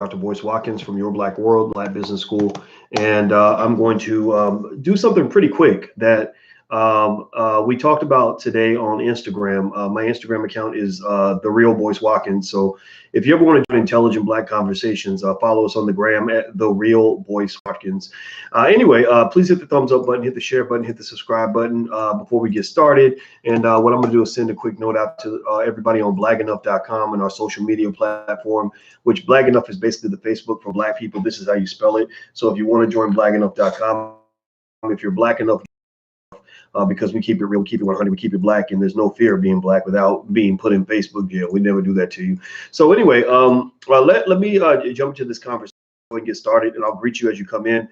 Dr. Boyce Watkins from Your Black World, Black Business School, and I'm going to do something pretty quick that we talked about today on Instagram. My Instagram account is The Real Boyce Watkins. So if you ever want to join intelligent Black conversations, follow us on the gram at The Real Boyce Watkins. Anyway, please hit the thumbs up button, hit the share button, hit the subscribe button before we get started. And what I'm going to do is send a quick note out to everybody on blackenough.com and our social media platform, which Black Enough is basically the Facebook for Black people. This is how you spell it. So if you want to join blackenough.com, if you're Black enough, because we keep it real, we keep it 100, we keep it Black, and there's no fear of being Black without being put in Facebook jail. We never do that to you. So anyway, let me jump into this conversation and get started, and I'll greet you as you come in.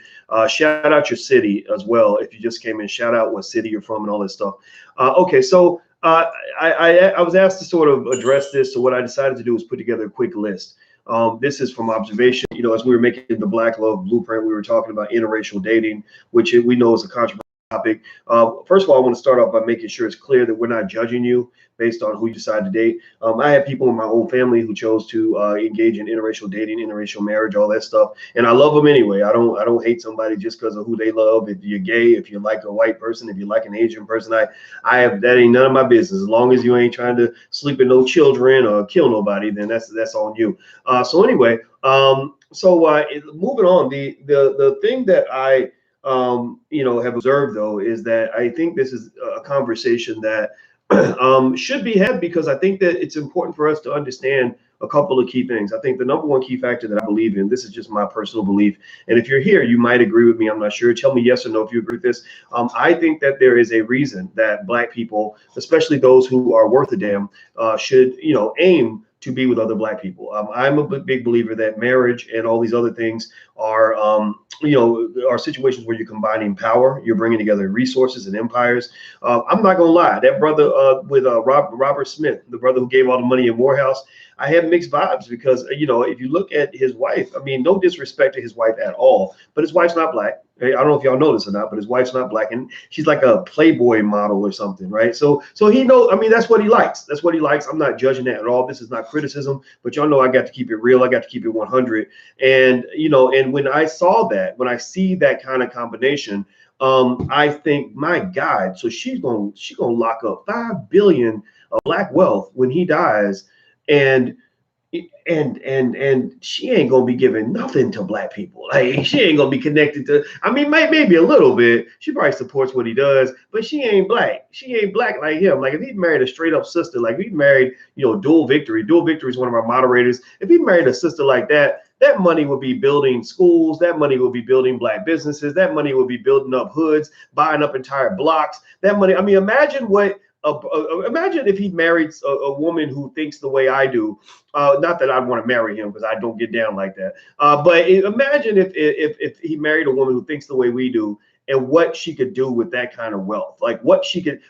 Shout out your city as well. If you just came in, shout out what city you're from and all that stuff. Okay, so I was asked to sort of address this, so what I decided to do was put together a quick list. This is from observation. You know, as we were making the Black Love Blueprint, we were talking about interracial dating, which we know is a controversial topic. First of all, I want to start off by making sure it's clear that we're not judging you based on who you decide to date. I have people in my own family who chose to engage in interracial dating, interracial marriage, all that stuff, and I love them anyway. I don't hate somebody just because of who they love. If you're gay, if you like a white person, if you like an Asian person, I have, that ain't none of my business. As long as you ain't trying to sleep with no children or kill nobody, then that's on you. So anyway, moving on, the thing that I have observed, though, is that I think this is a conversation that should be had, because I think that it's important for us to understand a couple of key things. I think the number one key factor that I believe in, this is just my personal belief, and if you're here, you might agree with me. I'm not sure. Tell me yes or no if you agree with this. I think that there is a reason that Black people, especially those who are worth a damn, should aim to be with other Black people. I'm a big believer that marriage and all these other things are situations where you're combining power, you're bringing together resources and empires. I'm not gonna lie, that brother with Robert Smith, the brother who gave all the money in Morehouse, I had mixed vibes, because if you look at his wife, I mean, no disrespect to his wife at all, but his wife's not Black. I don't know if y'all know this or not, but his wife's not Black, and she's like a Playboy model or something, right? So he knows. I mean, that's what he likes. That's what he likes. I'm not judging that at all. This is not criticism, but y'all know I got to keep it real. I got to keep it 100. And and when I saw that, when I see that kind of combination, I think, my God, so she's gonna lock up $5 billion of Black wealth when he dies, and she ain't gonna be giving nothing to Black people. Like, she ain't gonna be connected to, I mean, maybe a little bit. She probably supports what he does, but she ain't Black. She ain't Black like him. Like, if he married a straight up sister, like he married, Dual Victory is one of our moderators. If he married a sister like that, that money would be building schools. That money will be building Black businesses. That money will be building up hoods, buying up entire blocks. That money, I mean, imagine if he married a woman who thinks the way I do. Not that I'd want to marry him, because I don't get down like that. But imagine if he married a woman who thinks the way we do, and what she could do with that kind of wealth. Like, she could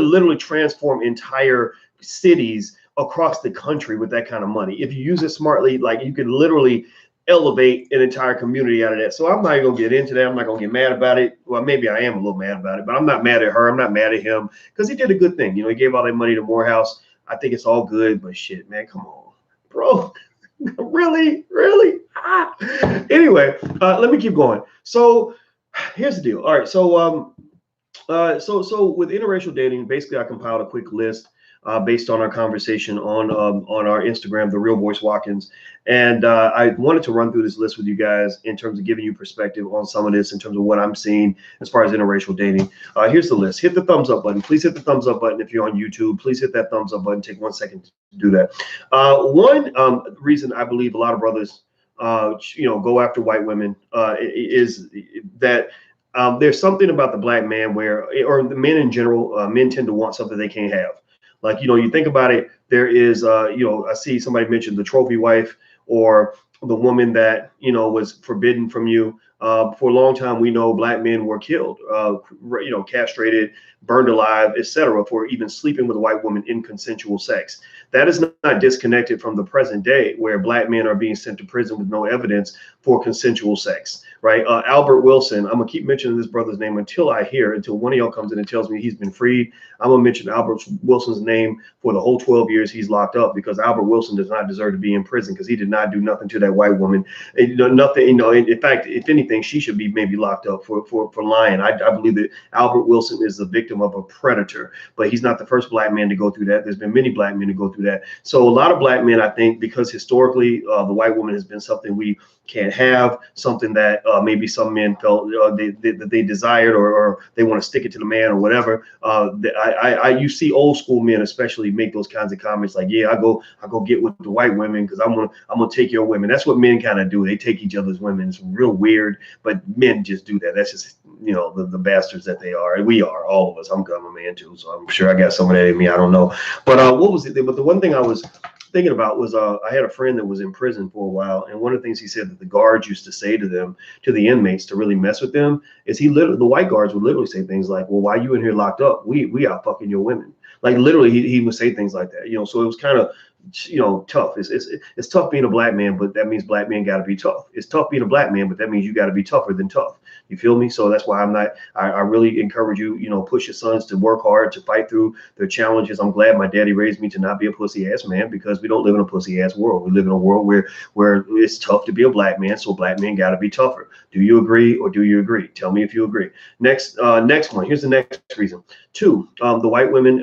literally transform entire cities across the country with that kind of money. If you use it smartly, like, you could literally elevate an entire community out of that. So I'm not gonna get into that. I'm not gonna get mad about it. Well, maybe I am a little mad about it, but I'm not mad at her. I'm not mad at him, because he did a good thing. He gave all that money to Morehouse. I think it's all good, but shit, man, come on, bro. Really? Anyway, let me keep going. So here's the deal. All right, so with interracial dating, basically I compiled a quick list based on our conversation on our Instagram, The Real Boyce Watkins. And I wanted to run through this list with you guys in terms of giving you perspective on some of this, in terms of what I'm seeing as far as interracial dating. Here's the list. Hit the thumbs up button. Please hit the thumbs up button if you're on YouTube. Please hit that thumbs up button. Take 1 second to do that. One reason I believe a lot of brothers go after white women is that there's something about the Black man or the men in general, men tend to want something they can't have. Like, you think about it, there is, I see somebody mentioned the trophy wife, or the woman that, was forbidden from you. For a long time, we know black men were killed, castrated, burned alive, etc., for even sleeping with a white woman in consensual sex. That is not disconnected from the present day, where black men are being sent to prison with no evidence for consensual sex. Right? Albert Wilson. I'm gonna keep mentioning this brother's name until one of y'all comes in and tells me he's been freed. I'm gonna mention Albert Wilson's name for the whole 12 years he's locked up, because Albert Wilson does not deserve to be in prison, because he did not do nothing to that white woman. Nothing. In fact, if anything, she should be maybe locked up for lying. I believe that Albert Wilson is the victim of a predator, but he's not the first black man to go through that. There's been many black men to go through that. So a lot of black men, I think, because historically the white woman has been something we can't have, something that maybe some men felt that they desired, or they want to stick it to the man or whatever. You see old school men especially make those kinds of comments like, yeah, I go get with the white women because I'm gonna take your women. That's what men kind of do. They take each other's women. It's real weird, but men just do that. That's just, the bastards that they are. And we are, all of us. I'm a man too, so I'm sure I got some of that in me. I don't know. But what was it? But the one thing I was thinking about was I had a friend that was in prison for a while, and one of the things he said that the guards used to say to the inmates to really mess with them is the white guards would literally say things like, well, why you in here locked up? We out fucking your women. Like literally he would say things like that, so it was kind of, tough. It's tough being a black man, but that means black men got to be tough. It's tough being a black man, but that means you got to be tougher than tough. You feel me? So that's why I really encourage you, push your sons to work hard, to fight through their challenges. I'm glad my daddy raised me to not be a pussy ass man, because we don't live in a pussy ass world. We live in a world where it's tough to be a black man. So black men got to be tougher. Do you agree, or do you agree? Tell me if you agree. Next one. Here's the next reason. 2, the white woman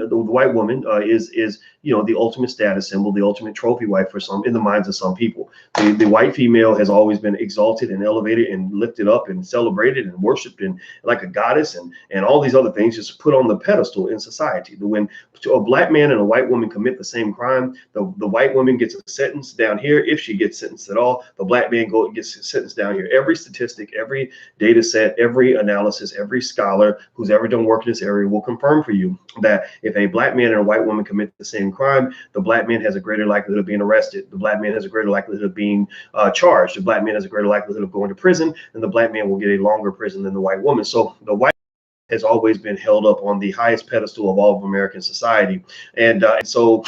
is the ultimate status symbol, the ultimate trophy wife in the minds of some people. The white female has always been exalted and elevated and lifted up and celebrated and worshipped and like a goddess and all these other things, just put on the pedestal in society. When a black man and a white woman commit the same crime, the white woman gets a sentence down here, if she gets sentenced at all. The black man gets sentenced down here. Every statistic, every data set, every analysis, every scholar who's ever done work in this area will confirm for you that if a black man and a white woman commit the same crime, the black man has a greater likelihood of being arrested. The black man has a greater likelihood of being charged. The black man has a greater likelihood of going to prison, and the black man will get a longer prison than the white woman. So the white has always been held up on the highest pedestal of all of American society, and so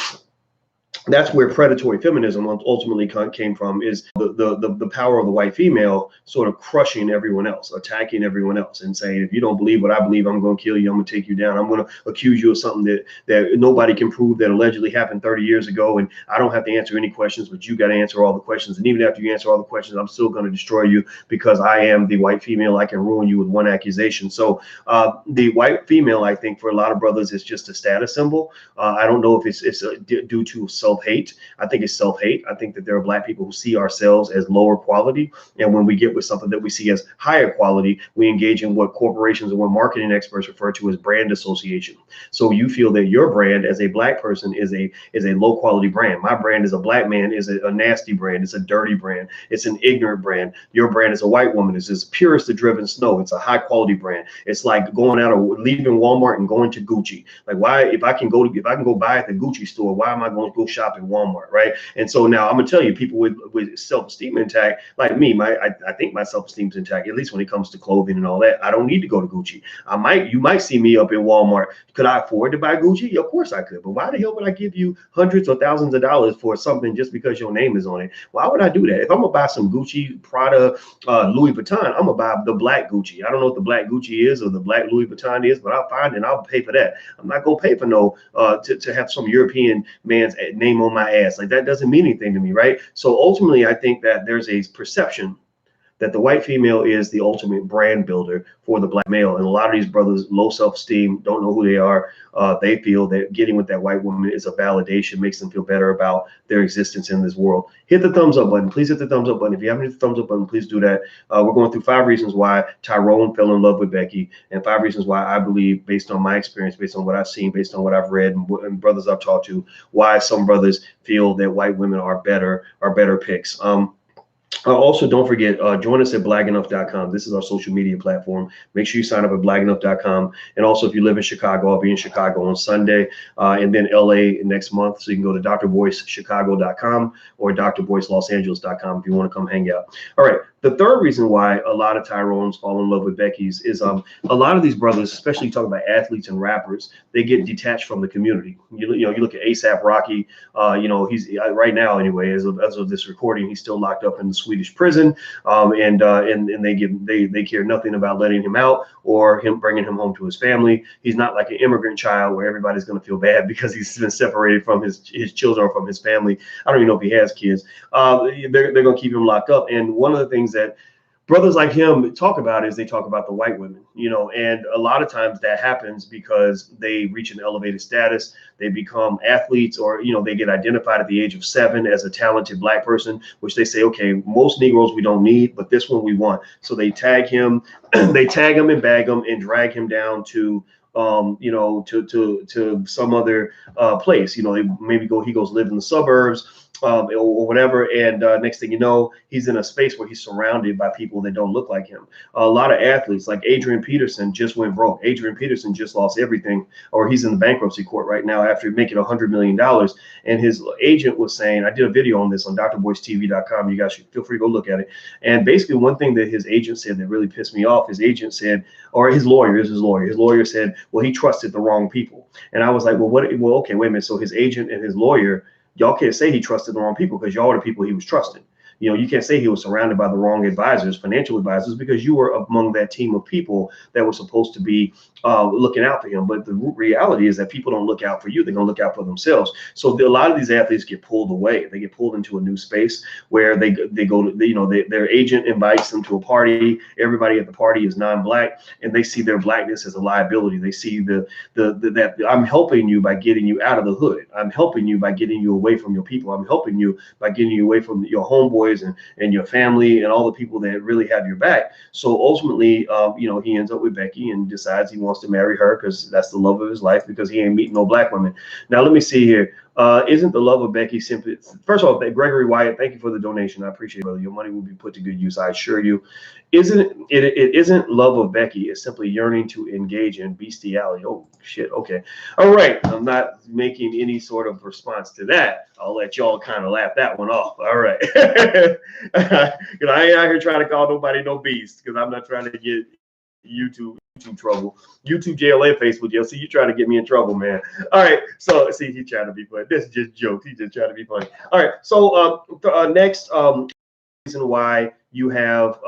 that's where predatory feminism ultimately came from, is the power of the white female sort of crushing everyone else, attacking everyone else, and saying, if you don't believe what I believe, I'm going to kill you, I'm going to take you down, I'm going to accuse you of something that nobody can prove, that allegedly happened 30 years ago, and I don't have to answer any questions, but you got to answer all the questions, and even after you answer all the questions, I'm still going to destroy you, because I am the white female. I can ruin you with one accusation. So the white female, I think, for a lot of brothers, is just a status symbol. I don't know if it's due to self-hate. I think it's self-hate. I think that there are black people who see ourselves as lower quality, and when we get with something that we see as higher quality, we engage in what corporations and what marketing experts refer to as brand association. So you feel that your brand as a black person is a low quality brand. My brand as a black man is a nasty brand. It's a dirty brand. It's an ignorant brand. Your brand as a white woman is as pure as the driven snow. It's a high quality brand. It's like going out of leaving Walmart and going to Gucci. Like, why, if I can go buy at the Gucci store, why am I going to go shop at Walmart, right? And so now I'm gonna tell you, people with self-esteem intact, like me, I think my self-esteem is intact, at least when it comes to clothing and all that. I don't need to go to Gucci. You might see me up in Walmart. Could I afford to buy Gucci? Yeah, of course I could. But why the hell would I give you hundreds or thousands of dollars for something just because your name is on it? Why would I do that? If I'm gonna buy some Gucci, Prada, Louis Vuitton, I'm gonna buy the black Gucci. I don't know what the black Gucci is or the black Louis Vuitton is, but I'll find it and I'll pay for that. I'm not gonna pay for no to have some European man's name on my ass. Like, that doesn't mean anything to me, right? So ultimately, I think that there's a perception that the white female is the ultimate brand builder for the black male. And a lot of these brothers, low self-esteem, don't know who they are. They feel that getting with that white woman is a validation, makes them feel better about their existence in this world. Hit the thumbs up button. Please hit the thumbs up button. If you haven't hit the thumbs up button, please do that. We're going through 5 reasons why Tyrone fell in love with Becky, and 5 reasons why I believe, based on my experience, based on what I've seen, based on what I've read, and brothers I've talked to, why some brothers feel that white women are better picks. Also, don't forget, join us at blackenough.com. This is our social media platform. Make sure you sign up at blackenough.com. And also, if you live in Chicago, I'll be in Chicago on Sunday and then LA next month. So you can go to drboycechicago.com or drboycelosangeles.com if you want to come hang out. All right. The third reason why a lot of Tyrones fall in love with Becky's is a lot of these brothers, especially talking about athletes and rappers, they get detached from the community. You look at ASAP Rocky. He's right now anyway, as of this recording, he's still locked up in the Swedish prison, and they care nothing about letting him out or him bringing him home to his family. He's not like an immigrant child where everybody's going to feel bad because he's been separated from his children or from his family. I don't even know if he has kids. They're going to keep him locked up. And one of the things that brothers like him talk about is they talk about the white women, and a lot of times that happens because they reach an elevated status, they become athletes, or they get identified at the age of 7 as a talented black person, which they say, okay, most Negroes we don't need, but this one we want. So they tag him, they tag him and bag him and drag him down to to some other place. He goes live in the suburbs, or whatever. And next thing you know, he's in a space where he's surrounded by people that don't look like him. A lot of athletes like Adrian Peterson just went broke. Adrian Peterson just lost everything, or he's in the bankruptcy court right now after making $100 million. And his agent was saying, I did a video on this on drboycetv.com. You guys should feel free to go look at it. And basically one thing that his agent said that really pissed me off, his agent said, or his lawyer said, well, he trusted the wrong people. And I was like, okay, wait a minute. So his agent and his lawyer, y'all can't say he trusted the wrong people because y'all are the people he was trusting. You can't say he was surrounded by the wrong advisors, financial advisors, because you were among that team of people that were supposed to be looking out for him. But the reality is that people don't look out for you. They're going to look out for themselves. So a lot of these athletes get pulled away. They get pulled into a new space where they go to, their agent invites them to a party. Everybody at the party is non-black, and they see their blackness as a liability. They see that I'm helping you by getting you out of the hood. I'm helping you by getting you away from your people. I'm helping you by getting you away from your homeboys and your family and all the people that really have your back. So ultimately, he ends up with Becky and decides he wants to marry her because that's the love of his life, because he ain't meeting no black women. Now, let me see here. Isn't the love of Becky simply, first of all, Gregory Wyatt, thank you for the donation. I appreciate it, brother. Your money will be put to good use, I assure you. It isn't love of Becky. It's simply yearning to engage in bestiality. Oh, shit. Okay. All right. I'm not making any sort of response to that. I'll let y'all kind of laugh that one off. All right. I ain't out here trying to call nobody no beast, because I'm not trying to get YouTube trouble, YouTube jail and Facebook jail. See, you trying to get me in trouble, man. All right. So see, he's trying to be funny. This is just jokes. He's just trying to be funny. All right. So next reason why you have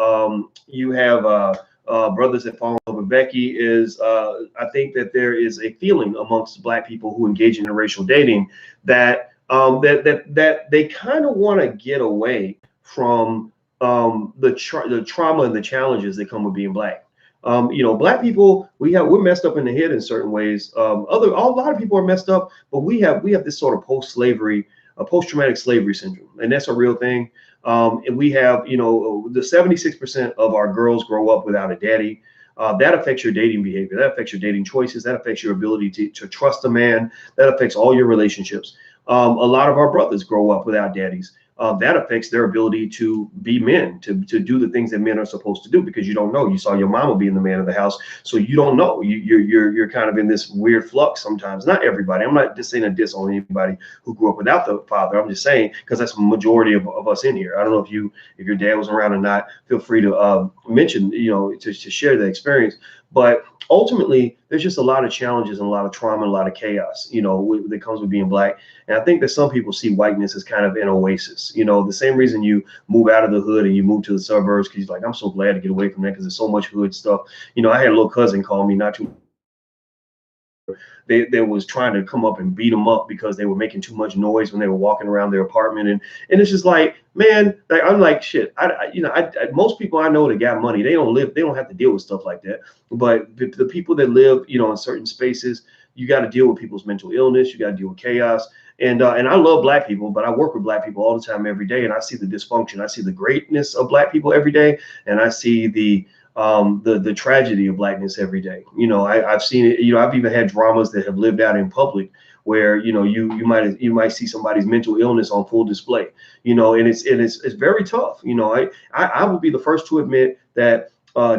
brothers that fall in love with Becky is I think that there is a feeling amongst black people who engage in interracial dating that that they kind of want to get away from the trauma and the challenges that come with being black. Black people, we're messed up in the head in certain ways. A lot of people are messed up, but we have this sort of post-traumatic slavery syndrome, and that's a real thing. And we have, the 76% of our girls grow up without a daddy. That affects your dating behavior. That affects your dating choices. That affects your ability to trust a man. That affects all your relationships. A lot of our brothers grow up without daddies. That affects their ability to be men, to do the things that men are supposed to do, because you don't know. You saw your mama being the man of the house, so you don't know. You're kind of in this weird flux sometimes. Not everybody. I'm not just saying a diss on anybody who grew up without the father. I'm just saying, because that's the majority of us in here. I don't know if your dad was around or not. Feel free to mention, to share the experience. But ultimately, there's just a lot of challenges and a lot of trauma and a lot of chaos, that comes with being black. And I think that some people see whiteness as kind of an oasis. The same reason you move out of the hood and you move to the suburbs, because you're like, I'm so glad to get away from that because there's so much hood stuff. I had a little cousin call me not too. They was trying to come up and beat them up because they were making too much noise when they were walking around their apartment, and it's just like, man, I'm like, shit. Most people I know that got money, they don't have to deal with stuff like that. But the people that live, in certain spaces, you got to deal with people's mental illness. You got to deal with chaos. And I love black people, but I work with black people all the time, every day, and I see the dysfunction. I see the greatness of black people every day, and I see the tragedy of blackness every day. I've seen it. I've even had dramas that have lived out in public where, you know, you might see somebody's mental illness on full display, you know, and it's very tough. You know, I will be the first to admit that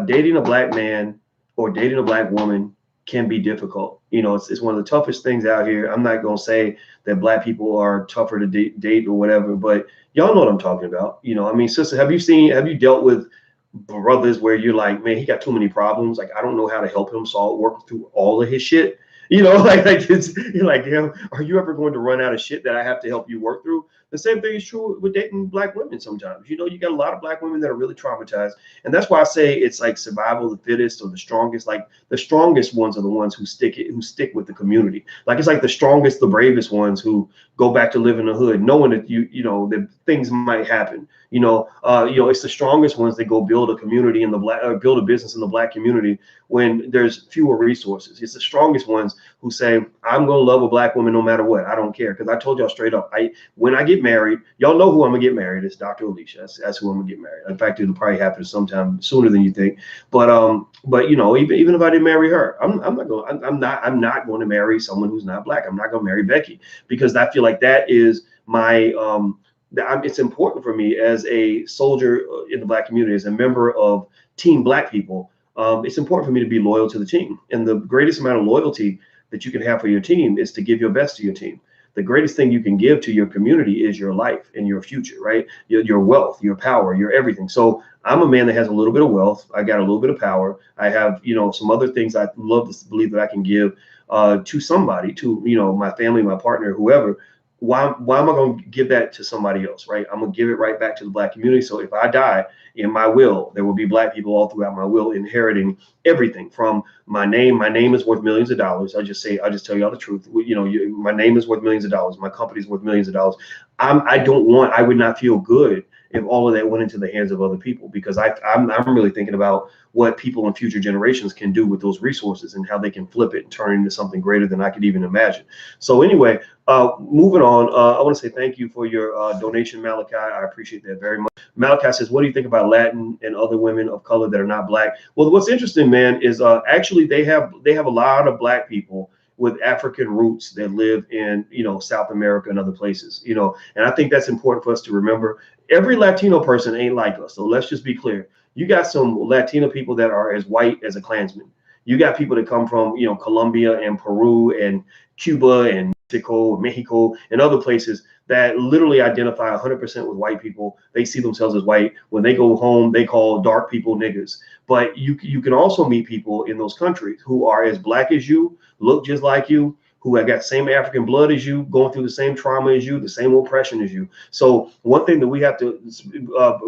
dating a black man or dating a black woman can be difficult. You know, it's one of the toughest things out here. I'm not going to say that black people are tougher to date or whatever, but y'all know what I'm talking about. You know, I mean, sister, have you dealt with brothers where you're like, man, he got too many problems. Like, I don't know how to help him work through all of his shit. You know, you're like, damn, are you ever going to run out of shit that I have to help you work through? The same thing is true with dating black women sometimes. You know, you got a lot of black women that are really traumatized. And that's why I say it's like survival of the fittest or the strongest. Like the strongest ones are the ones who stick with the community. Like it's like the strongest, the bravest ones who go back to live in the hood, knowing that you know, that things might happen. You know, it's the strongest ones that go build a community in the black, or build a business in the black community when there's fewer resources. It's the strongest ones who say, I'm going to love a black woman no matter what. I don't care. Because I told y'all straight up, when I get married, y'all know who I'm going to get married. It's Dr. Alicia. That's who I'm going to get married. In fact, it'll probably happen sometime sooner than you think. But you know, even if I didn't marry her, I'm not going to marry someone who's not black. I'm not going to marry Becky, because I feel like that is my it's important for me as a soldier in the black community, as a member of Team Black People. It's important for me to be loyal to the team. And the greatest amount of loyalty that you can have for your team is to give your best to your team. The greatest thing you can give to your community is your life and your future, right? Your wealth, your power, your everything. So I'm a man that has a little bit of wealth. I got a little bit of power. I have, you know, some other things I love to believe that I can give to somebody, to, you know, my family, my partner, whoever. Why am I going to give that to somebody else, right? I'm going to give it right back to the black community. So if I die, in my will, there will be black people all throughout my will inheriting everything from my name. My name is worth millions of dollars. I just tell y'all the truth. You know, my name is worth millions of dollars. My company is worth millions of dollars. I would not feel good if all of that went into the hands of other people, because I'm really thinking about what people in future generations can do with those resources and how they can flip it and turn it into something greater than I could even imagine. So anyway, moving on, I want to say thank you for your donation, Malachi. I appreciate that very much. Malachi says, what do you think about Latin and other women of color that are not black? Well, what's interesting, man, is actually they have a lot of black people with African roots that live in, you know, South America and other places, you know, and I think that's important for us to remember. Every Latino person ain't like us. So let's just be clear. You got some Latino people that are as white as a Klansman. You got people that come from, you know, Colombia and Peru and Cuba and Mexico and other places that literally identify 100% with white people. They see themselves as white. When they go home, they call dark people niggers. But you can also meet people in those countries who are as black as you, look just like you, who have got same African blood as you, going through the same trauma as you, the same oppression as you. So one thing that we have to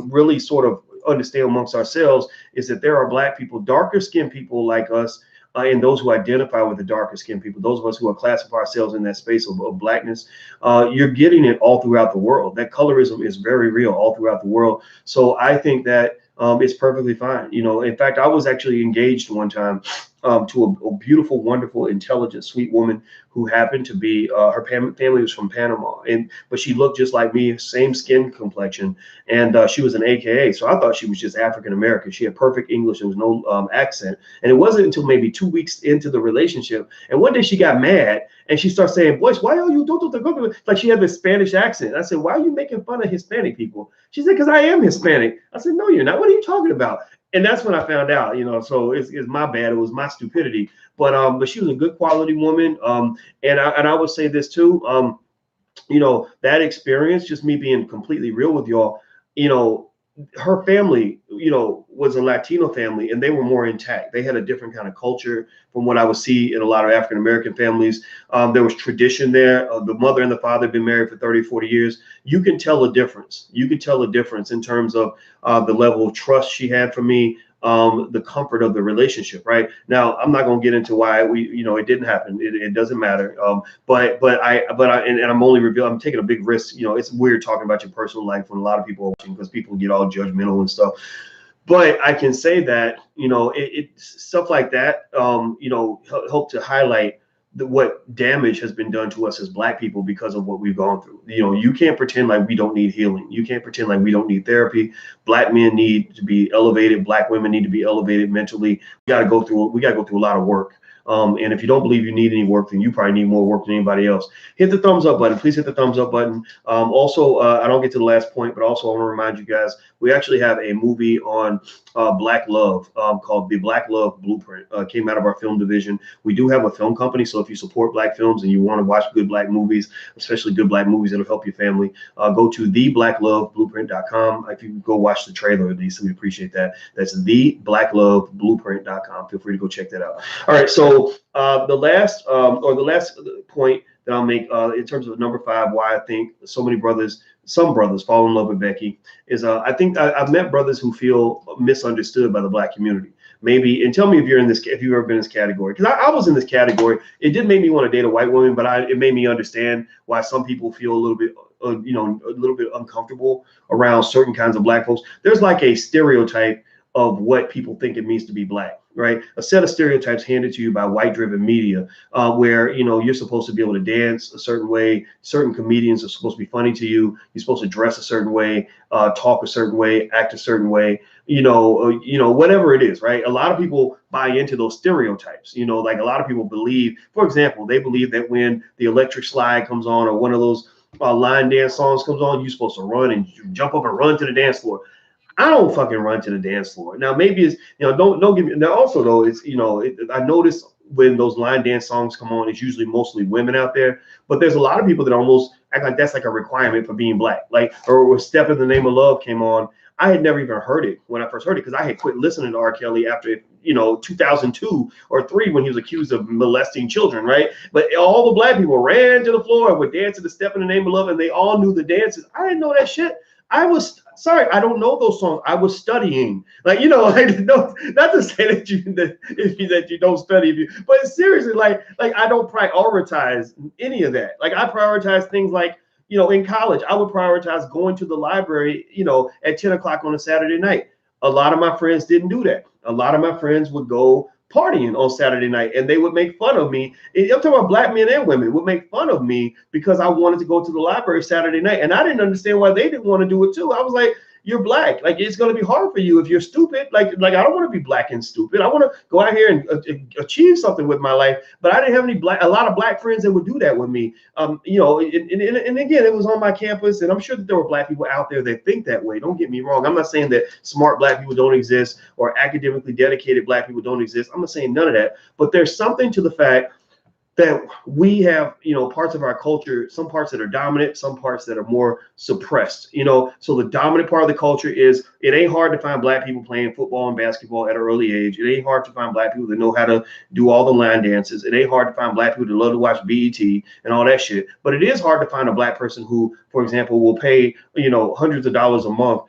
really sort of understand amongst ourselves is that there are black people, darker skinned people like us, and those who identify with the darker skinned people, those of us who are classify ourselves in that space of blackness. You're getting it all throughout the world. That colorism is very real all throughout the world. So I think that it's perfectly fine. You know, in fact, I was actually engaged one time to a beautiful, wonderful, intelligent, sweet woman who happened to be, her family was from Panama, but she looked just like me, same skin complexion, and she was an AKA. So I thought she was just African American. She had perfect English. There was no accent. And it wasn't until maybe 2 weeks into the relationship, and one day she got mad and she started saying, "Boys, why are you do?" Like she had this Spanish accent. I said, "Why are you making fun of Hispanic people?" She said, "Because I am Hispanic." I said, "No, you're not. What are you talking about?" And that's when I found out, you know, so it's my bad. It was my stupidity. But she was a good quality woman. And I would say this too, you know, that experience, just me being completely real with y'all, you know, her family, you know, was a Latino family, and they were more intact. They had a different kind of culture from what I would see in a lot of African American families. There was tradition there. The mother and the father had been married for 30, 40 years. You can tell a difference. You can tell a difference in terms of the level of trust she had for me, the comfort of the relationship. Right now, I'm not going to get into why it didn't happen. It doesn't matter. But I'm only revealing. I'm taking a big risk. You know, it's weird talking about your personal life when a lot of people are watching, because people get all judgmental and stuff. But I can say that, you know, stuff like that, you know, help to highlight what damage has been done to us as Black people because of what we've gone through. You know, you can't pretend like we don't need healing. You can't pretend like we don't need therapy. Black men need to be elevated. Black women need to be elevated mentally. We got to go through a lot of work. And if you don't believe you need any work, then you probably need more work than anybody else. Hit the thumbs up button. Please hit the thumbs up button. Also, I don't get to the last point, but also I want to remind you guys, we actually have a movie on Black love called The Black Love Blueprint. Came out of our film division. We do have a film company, so if you support Black films and you want to watch good Black movies, especially good Black movies that'll help your family, go to theblackloveblueprint.com. If you go watch the trailer at least, we appreciate that. That's theblackloveblueprint.com. Feel free to go check that out. All right, so the last point that I'll make in terms of number 5, why I think some brothers fall in love with Becky is I think I've met brothers who feel misunderstood by the Black community. Maybe, and tell me if you've ever been in this category, because I was in this category. It did make me want to date a white woman, but it made me understand why some people feel a little bit a little bit uncomfortable around certain kinds of Black folks. There's like a stereotype of what people think it means to be Black, right? A set of stereotypes handed to you by white-driven media, where you're supposed to be able to dance a certain way. Certain comedians are supposed to be funny to you. You're supposed to dress a certain way, talk a certain way, act a certain way. Whatever it is, right? A lot of people buy into those stereotypes. Like a lot of people believe, for example, they believe that when the electric slide comes on or one of those line dance songs comes on, you're supposed to run and jump up and run to the dance floor. I don't fucking run to the dance floor. Now, maybe it's, don't give me, now also though, it's, I notice when those line dance songs come on, it's usually mostly women out there, but there's a lot of people that almost act like that's like a requirement for being Black. Like, or when Step in the Name of Love came on, I had never even heard it when I first heard it, because I had quit listening to R. Kelly after, 2002 or 3 when he was accused of molesting children, right? But all the Black people ran to the floor and would dance to the Step in the Name of Love, and they all knew the dances. I didn't know that shit. I don't know those songs. I was studying, not to say that you don't study, but seriously, like I don't prioritize any of that. Like I prioritize things like, in college, I would prioritize going to the library, at 10 o'clock on a Saturday night. A lot of my friends didn't do that. A lot of my friends would go partying on Saturday night, and they would make fun of me. I'm talking about Black men and women would make fun of me because I wanted to go to the library Saturday night, and I didn't understand why they didn't want to do it too. I was like, you're Black. Like, it's going to be hard for you if you're stupid. Like I don't want to be Black and stupid. I want to go out here and achieve something with my life. But I didn't have a lot of Black friends that would do that with me. And again, it was on my campus, and I'm sure that there were Black people out there that think that way. Don't get me wrong. I'm not saying that smart Black people don't exist or academically dedicated Black people don't exist. I'm not saying none of that. But there's something to the fact that we have, parts of our culture, some parts that are dominant, some parts that are more suppressed, so the dominant part of the culture is, it ain't hard to find Black people playing football and basketball at an early age. It ain't hard to find Black people that know how to do all the line dances. It ain't hard to find Black people that love to watch BET and all that shit. But it is hard to find a Black person who, for example, will pay, hundreds of dollars a month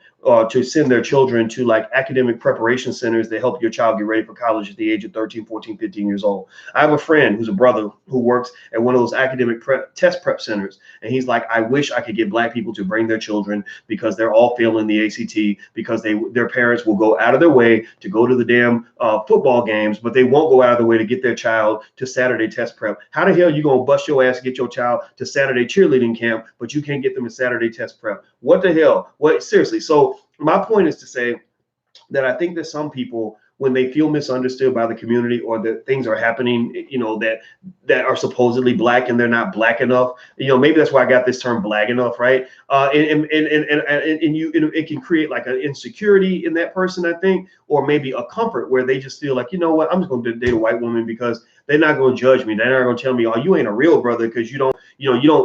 to send their children to like academic preparation centers that help your child get ready for college at the age of 13, 14, 15 years old. I have a friend who's a brother who works at one of those academic test prep centers. And he's like, I wish I could get Black people to bring their children because they're all failing the ACT, because their parents will go out of their way to go to the damn football games, but they won't go out of their way to get their child to Saturday test prep. How the hell you going to bust your ass to get your child to Saturday cheerleading camp, but you can't get them to Saturday test prep? What the hell? What, seriously? So my point is to say that I think that some people, when they feel misunderstood by the community, or that things are happening, that are supposedly Black and they're not Black enough, maybe that's why I got this term Black enough, right? It can create like an insecurity in that person, I think, or maybe a comfort where they just feel like, you know what, I'm just going to date a white woman because they're not going to judge me. They're not going to tell me, oh, you ain't a real brother because you don't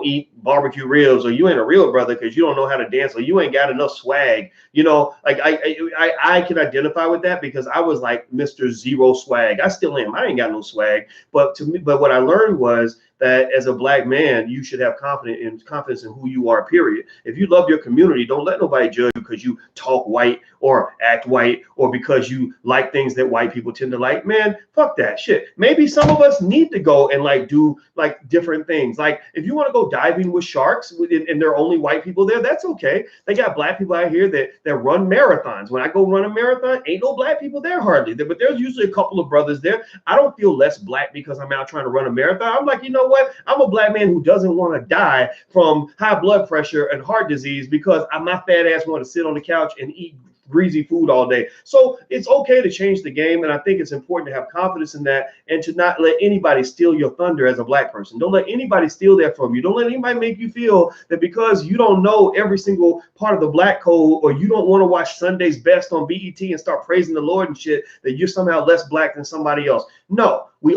eat barbecue ribs, or you ain't a real brother because you don't know how to dance, or you ain't got enough swag. Like I can identify with that because I was like Mr. Zero Swag. I still am. I ain't got no swag. But what I learned was that as a black man, you should have confidence in who you are, period. If you love your community, don't let nobody judge you because you talk white or act white or because you like things that white people tend to like. Man, fuck that shit. Maybe some of us need to go and like do like different things. Like if you want to go diving with sharks and there are only white people there, that's okay. They got black people out here that run marathons. When I go run a marathon, ain't no black people there hardly. But there's usually a couple of brothers there. I don't feel less black because I'm out trying to run a marathon. I'm like, you know what? I'm a black man who doesn't want to die from high blood pressure and heart disease because my fat ass want to sit on the couch and eat greasy food all day. So it's okay to change the game. And I think it's important to have confidence in that and to not let anybody steal your thunder as a black person. Don't let anybody steal that from you. Don't let anybody make you feel that because you don't know every single part of the black code or you don't want to watch Sunday's Best on BET and start praising the Lord and shit, that you're somehow less black than somebody else. No, we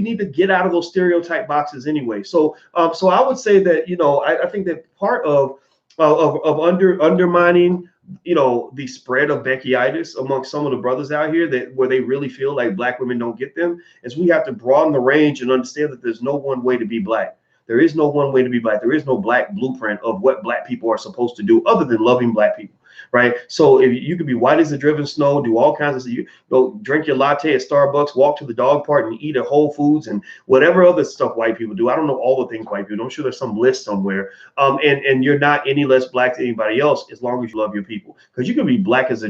need to get out of those stereotype boxes anyway. So so I would say that, you know, I think that part of undermining, you know, the spread of Beckyitis amongst some of the brothers out here that where they really feel like black women don't get them is we have to broaden the range and understand that there's no one way to be black. There is no one way to be black. There is no black blueprint of what black people are supposed to do other than loving black people. Right. So if you could be white as the driven snow, do all kinds of stuff. You go drink your latte at Starbucks, walk to the dog park and eat at Whole Foods and whatever other stuff white people do. I don't know all the things white people do. I'm sure there's some list somewhere. And you're not any less black than anybody else as long as you love your people, because you can be black as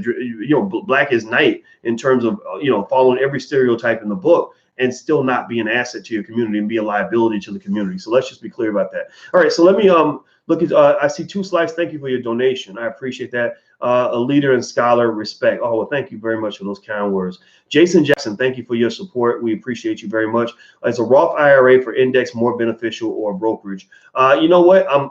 black as night in terms of, following every stereotype in the book and still not be an asset to your community and be a liability to the community. So let's just be clear about that. All right. So let me look at, I see 2 slides. Thank you for your donation. I appreciate that. A leader and scholar, respect. Oh, well, thank you very much for those kind words. Jason Jackson, thank you for your support. We appreciate you very much. Is a Roth IRA for index more beneficial or brokerage? You know what? I'm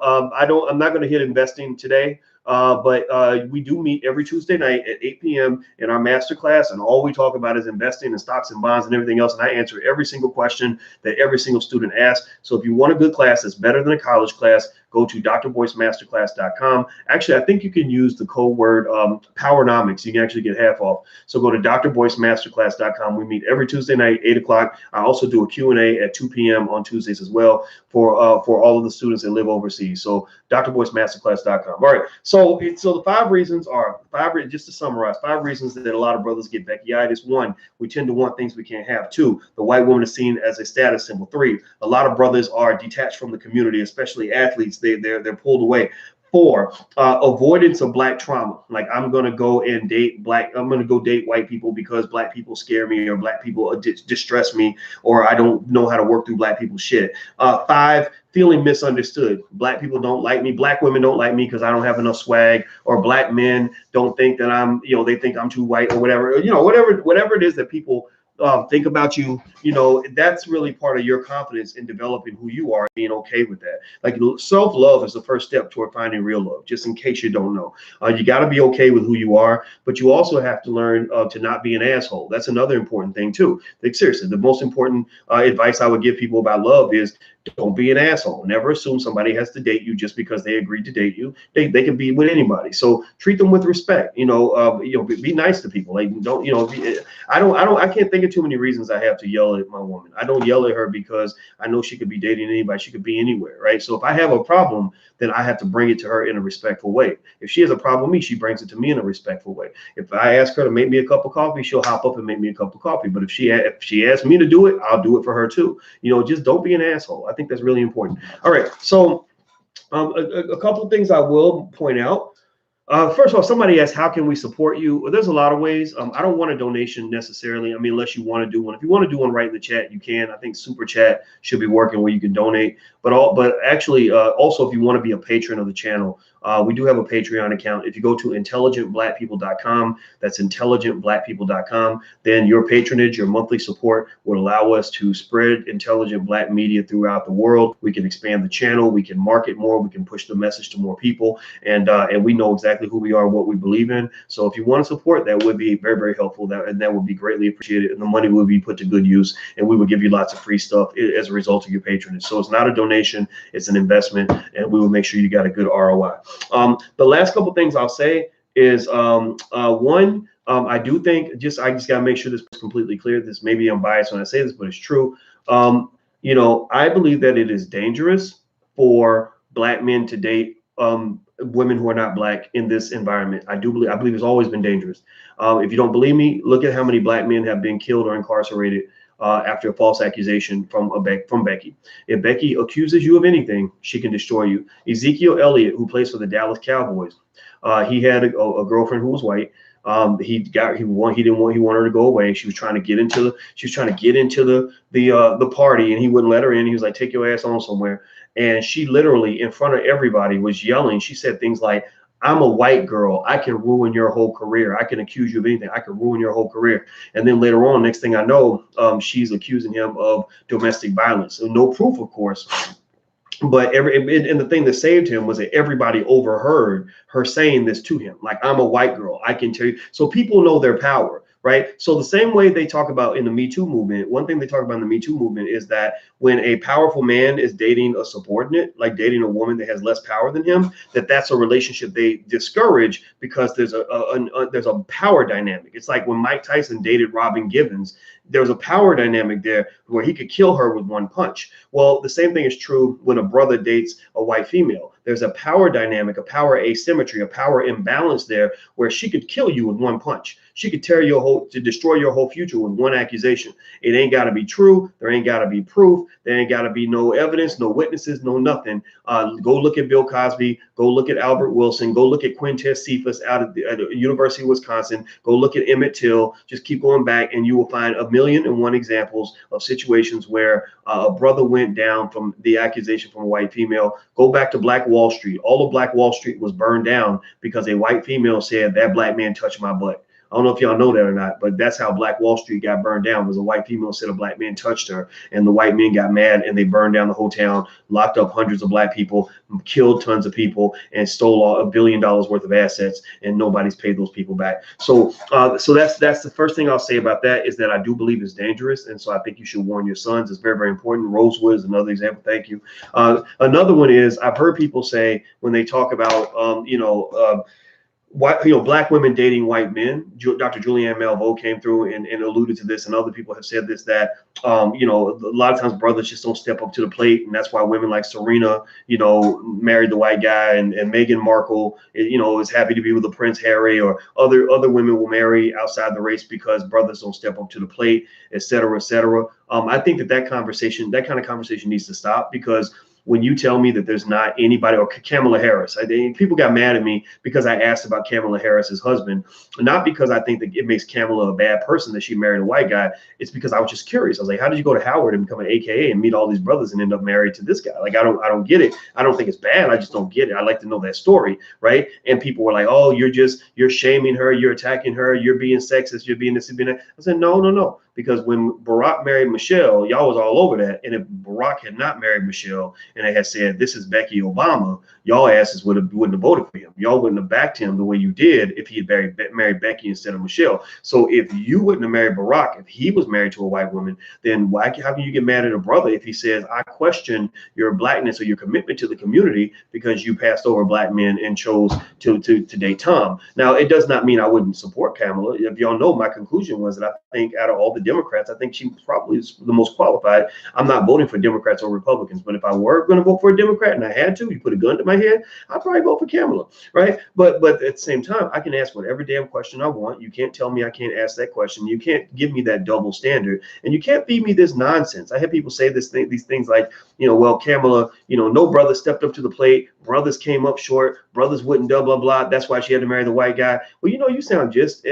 not going to hit investing today. But we do meet every Tuesday night at 8 p.m. in our master class, and all we talk about is investing in stocks and bonds and everything else. And I answer every single question that every single student asks. So if you want a good class that's better than a college class, go to drboycemasterclass.com. Actually, I think you can use the code word Powernomics. You can actually get half off. So go to drboycemasterclass.com. We meet every Tuesday night, 8 o'clock. I also do a Q&A at 2 p.m. on Tuesdays as well for all of the students that live overseas. So drboycemasterclass.com. All right. So the 5 reasons are just to summarize, 5 reasons that a lot of brothers get Beckyitis. 1, we tend to want things we can't have. 2, the white woman is seen as a status symbol. 3, a lot of brothers are detached from the community, especially athletes. They're pulled away. 4, avoidance of black trauma. Like I'm going to go date white people because black people scare me or black people distress me or I don't know how to work through black people's shit. 5, feeling misunderstood. Black people don't like me. Black women don't like me because I don't have enough swag, or black men don't think that I'm, they think I'm too white or whatever, whatever it is that people think about you, that's really part of your confidence in developing who you are, being okay with that. Like self-love is the first step toward finding real love, just in case you don't know. You got to be okay with who you are, but you also have to learn to not be an asshole. That's another important thing too. Like seriously, the most important advice I would give people about love is don't be an asshole. Never assume somebody has to date you just because they agreed to date you. They can be with anybody. So treat them with respect. Be nice to people. Like I can't think of too many reasons I have to yell at my woman. I don't yell at her because I know she could be dating anybody. She could be anywhere, right? So if I have a problem, then I have to bring it to her in a respectful way. If she has a problem with me, she brings it to me in a respectful way. If I ask her to make me a cup of coffee, she'll hop up and make me a cup of coffee. But if she asks me to do it, I'll do it for her too. Just don't be an asshole. I think that's really important. All right. So a couple of things I will point out. First of all, somebody asked, how can we support you? Well, there's a lot of ways. I don't want a donation necessarily. I mean, unless you want to do one. If you want to do one right in the chat, you can. I think Super Chat should be working where you can donate. But actually, also, if you want to be a patron of the channel, we do have a Patreon account. If you go to intelligentblackpeople.com, that's intelligentblackpeople.com, then your patronage, your monthly support would allow us to spread intelligent black media throughout the world. We can expand the channel. We can market more. We can push the message to more people. And we know exactly who we are, what we believe in. So if you want to support, that would be very, very helpful. That would be greatly appreciated. And the money will be put to good use. And we will give you lots of free stuff as a result of your patronage. So it's not a donation. It's an investment. And we will make sure you got a good ROI. The last couple things I'll say is one, I do think I just got to make sure this is completely clear. Maybe I'm biased when I say this, but it's true. I believe that it is dangerous for black men to date women who are not black in this environment. I believe it's always been dangerous. If you don't believe me, look at how many black men have been killed or incarcerated after a false accusation from Becky. If Becky accuses you of anything, she can destroy you. Ezekiel Elliott, who plays for the Dallas Cowboys, he had a girlfriend who was white. He wanted her to go away. She was trying to get into the party, and he wouldn't let her in. He was like, take your ass on somewhere. And she literally in front of everybody was yelling. She said things like, I'm a white girl. I can ruin your whole career. I can accuse you of anything. I can ruin your whole career. And then later on, next thing I know, she's accusing him of domestic violence. So no proof, of course. But and the thing that saved him was that everybody overheard her saying this to him, like, I'm a white girl, I can tell you. So people know their power, right? So the same way they talk about in the Me Too movement, one thing they talk about in the Me Too movement is that when a powerful man is dating a subordinate, like dating a woman that has less power than him, that's a relationship they discourage, because there's a power dynamic. It's like when Mike Tyson dated Robin Givens, there was a power dynamic there where he could kill her with one punch. Well, the same thing is true when a brother dates a white female. There's a power dynamic, a power asymmetry, a power imbalance there where she could kill you with one punch. She could destroy your whole future with one accusation. It ain't got to be true. There ain't got to be proof. There ain't got to be no evidence, no witnesses, no nothing. Go look at Bill Cosby. Go look at Albert Wilson. Go look at Quintez Cephas out at the University of Wisconsin. Go look at Emmett Till. Just keep going back, and you will find 1,000,001 examples of situations where a brother went down from the accusation from a white female. Go back to Black Wall Street. All of Black Wall Street was burned down because a white female said, that black man touched my butt. I don't know if y'all know that or not, but that's how Black Wall Street got burned down. Was a white female said a black man touched her, and the white men got mad and they burned down the whole town, locked up hundreds of black people, killed tons of people, and stole $1 billion worth of assets, and nobody's paid those people back. So that's the first thing I'll say about that, is that I do believe it's dangerous, and so I think you should warn your sons. It's very, very important. Rosewood is another example. Thank you. Another one is, I've heard people say when they talk about black women dating white men. Dr. Julianne Malveaux came through and alluded to this, and other people have said this, that a lot of times brothers just don't step up to the plate, and that's why women like Serena, married the white guy, and Meghan Markle, is happy to be with the Prince Harry, or other women will marry outside the race because brothers don't step up to the plate, et cetera, et cetera. I think that kind of conversation needs to stop, because when you tell me that there's not anybody, or Kamala Harris, people got mad at me because I asked about Kamala Harris's husband, not because I think that it makes Kamala a bad person that she married a white guy. It's because I was just curious. I was like, how did you go to Howard and become an AKA and meet all these brothers and end up married to this guy? Like, I don't get it. I don't think it's bad. I just don't get it. I like to know that story, right? And people were like, oh, you're shaming her, you're attacking her, you're being sexist, you're being this, you're being that. I said, no. Because when Barack married Michelle, y'all was all over that. And if Barack had not married Michelle and they had said, this is Becky Obama, y'all asses wouldn't have voted for him. Y'all wouldn't have backed him the way you did if he had married Becky instead of Michelle. So if you wouldn't have married Barack, if he was married to a white woman, then how can you get mad at a brother if he says, I question your blackness or your commitment to the community because you passed over black men and chose to date Tom? Now, it does not mean I wouldn't support Kamala. If y'all know, my conclusion was that I think out of all the Democrats, I think she probably is the most qualified. I'm not voting for Democrats or Republicans, but if I were going to vote for a Democrat and I had to, you put a gun to my head, I'd probably vote for Kamala, right? But at the same time, I can ask whatever damn question I want. You can't tell me I can't ask that question. You can't give me that double standard, and you can't feed me this nonsense. I have people say these things like, well, Kamala, no brother stepped up to the plate. Brothers came up short. Brothers wouldn't blah, blah, blah. That's why she had to marry the white guy. Well, you sound just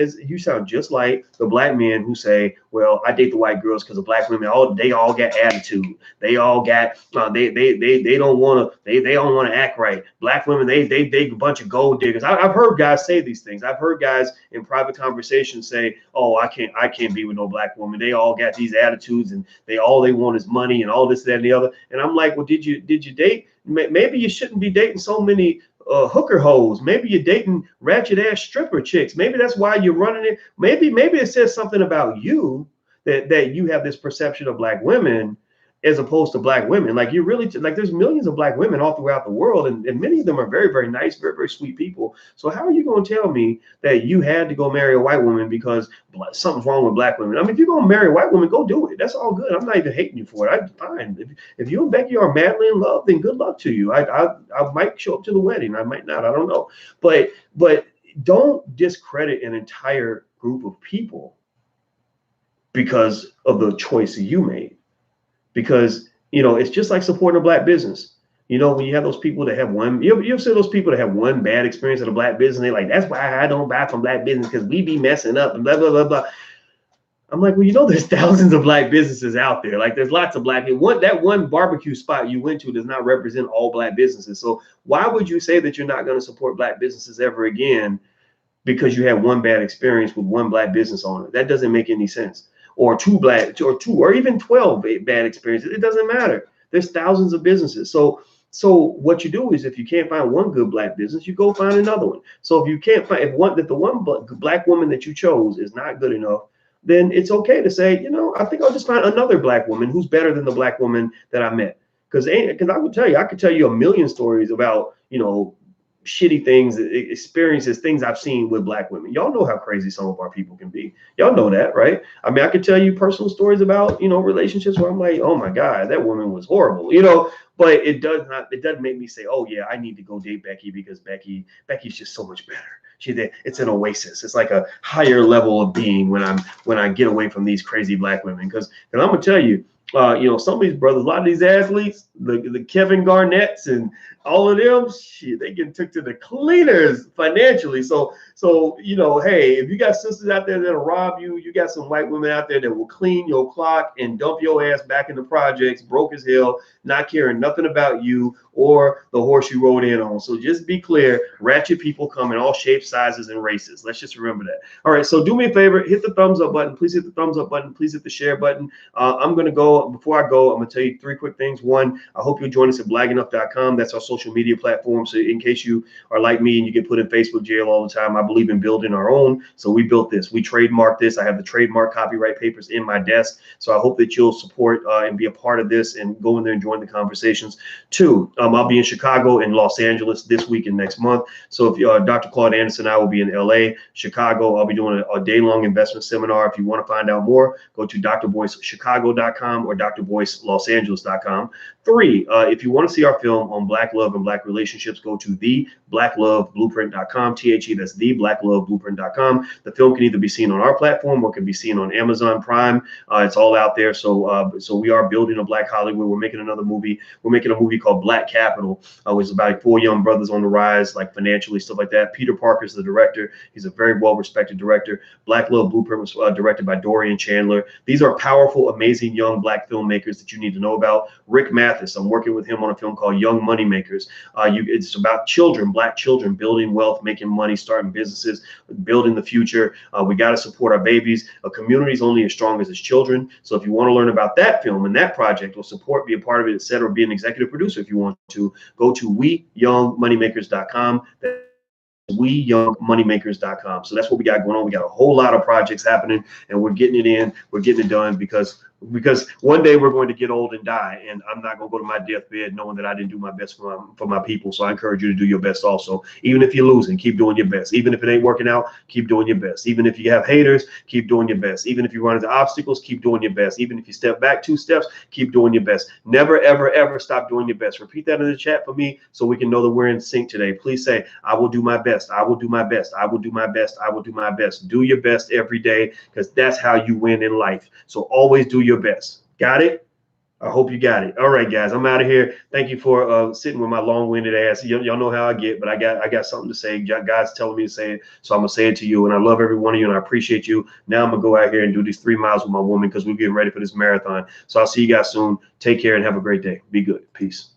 like the black men who say, well, I date the white girls because the black women, they all got attitude. They all got, they don't want to act right. Black women, they a bunch of gold diggers. I've heard guys say these things. I've heard guys in private conversations say, oh, I can't be with no black woman. They all got these attitudes, and they want is money and all this, that, and the other. And I'm like, well, did you date? Maybe you shouldn't be dating so many hooker hoes. Maybe you're dating ratchet ass stripper chicks. Maybe that's why you're running it. Maybe it says something about you that you have this perception of black women, as opposed to black women. Like, you really, like, there's millions of black women all throughout the world, and many of them are very, very nice, very, very sweet people. So how are you going to tell me that you had to go marry a white woman because something's wrong with black women? I mean, if you're going to marry a white woman, go do it. That's all good. I'm not even hating you for it. I'm fine. If you and Becky are madly in love, then good luck to you. I might show up to the wedding. I might not. I don't know. But don't discredit an entire group of people because of the choice you made. Because, you know, it's just like supporting a black business. You know, when you have those people that have one, you ever see those people that have one bad experience at a black business, they're like, that's why I don't buy from black business, because we be messing up and blah, blah, blah, blah. I'm like, well, you know, there's thousands of black businesses out there. Like, there's lots of black people. That one barbecue spot you went to does not represent all black businesses. So why would you say that you're not going to support black businesses ever again because you had one bad experience with one black business owner? That doesn't make any sense. Or or even 12 bad experiences. It doesn't matter. There's thousands of businesses. So what you do is, if you can't find one good black business, you go find another one. So if you can't find, if the one black woman that you chose is not good enough, then it's okay to say, you know, I think I'll just find another black woman who's better than the black woman that I met. Because I could tell you a million stories about, you know, shitty things, experiences, things I've seen with black women. Y'all know how crazy some of our people can be. Y'all know that, right? I mean, I could tell you personal stories about, you know, relationships where I'm like, oh my God, that woman was horrible, you know, but it doesn't make me say, oh yeah, I need to go date Becky because Becky's just so much better. It's an oasis. It's like a higher level of being when I get away from these crazy black women. Because I'm gonna tell you, you know, some of these brothers, a lot of these athletes, the Kevin Garnett's and all of them, shit, they get took to the cleaners financially. So, you know, hey, if you got sisters out there that'll rob you, you got some white women out there that will clean your clock and dump your ass back in the projects, broke as hell, not caring nothing about you or the horse you rode in on. So just be clear, ratchet people come in all shapes, sizes, and races. Let's just remember that. All right, so do me a favor, hit the thumbs up button. Please hit the thumbs up button. Please hit the share button. I'm going to go, before I go, I'm going to tell you 3 quick things. One, I hope you'll join us at blagenough.com. That's our social media platform. So in case you are like me and you get put in Facebook jail all the time, I believe in building our own. So we built this. We trademarked this. I have the trademark copyright papers in my desk. So I hope that you'll support and be a part of this and go in there and join the conversations. 2, I'll be in Chicago and Los Angeles this week and next month. So if Dr. Claude Anderson and I will be in LA, Chicago, I'll be doing a day-long investment seminar. If you want to find out more, go to drboycechicago.com or drboycelosangeles.com. 3, if you want to see our film on Black love and Black relationships, go to theblackloveblueprint.com. That's theblackloveblueprint.com. The film can either be seen on our platform or can be seen on Amazon Prime. It's all out there. So we are building a Black Hollywood. We're making another movie. We're making a movie called Black Capital, which is about 4 young brothers on the rise, like financially, stuff like that. Peter Parker's the director. He's a very well-respected director. Black Love Blueprint was directed by Dorian Chandler. These are powerful, amazing young Black filmmakers that you need to know about. Rick Mathis, I'm working with him on a film called Young Moneymakers. It's about children, Black children, building wealth, making money, starting businesses, building the future. We got to support our babies. A community is only as strong as its children. So if you want to learn about that film and that project, or support, be a part of it, etc., or be an executive producer if you want to, go to weyoungmoneymakers.com. weyoungmoneymakers.com. So that's what we got going on. We got a whole lot of projects happening, and we're getting it in. We're getting it done because one day we're going to get old and die, and I'm not going to go to my deathbed knowing that I didn't do my best for my people. So I encourage you to do your best also. Even if you're losing, keep doing your best. Even if it ain't working out, keep doing your best. Even if you have haters, keep doing your best. Even if you run into obstacles, keep doing your best. Even if you step back 2 steps, keep doing your best. Never, ever, ever stop doing your best. Repeat that in the chat for me so we can know that we're in sync today. Please say, I will do my best. I will do my best. I will do my best. I will do my best. Do your best every day, because that's how you win in life. So always do your best. Got it? I hope you got it. All right, guys, I'm out of here. Thank you for sitting with my long-winded ass. Y'all know how I get, but I got something to say. God's telling me to say it, so I'm gonna say it to you. And I love every one of you, and I appreciate you. Now I'm gonna go out here and do these 3 miles with my woman, because we're getting ready for this marathon. So I'll see you guys soon. Take care and have a great day. Be good. Peace.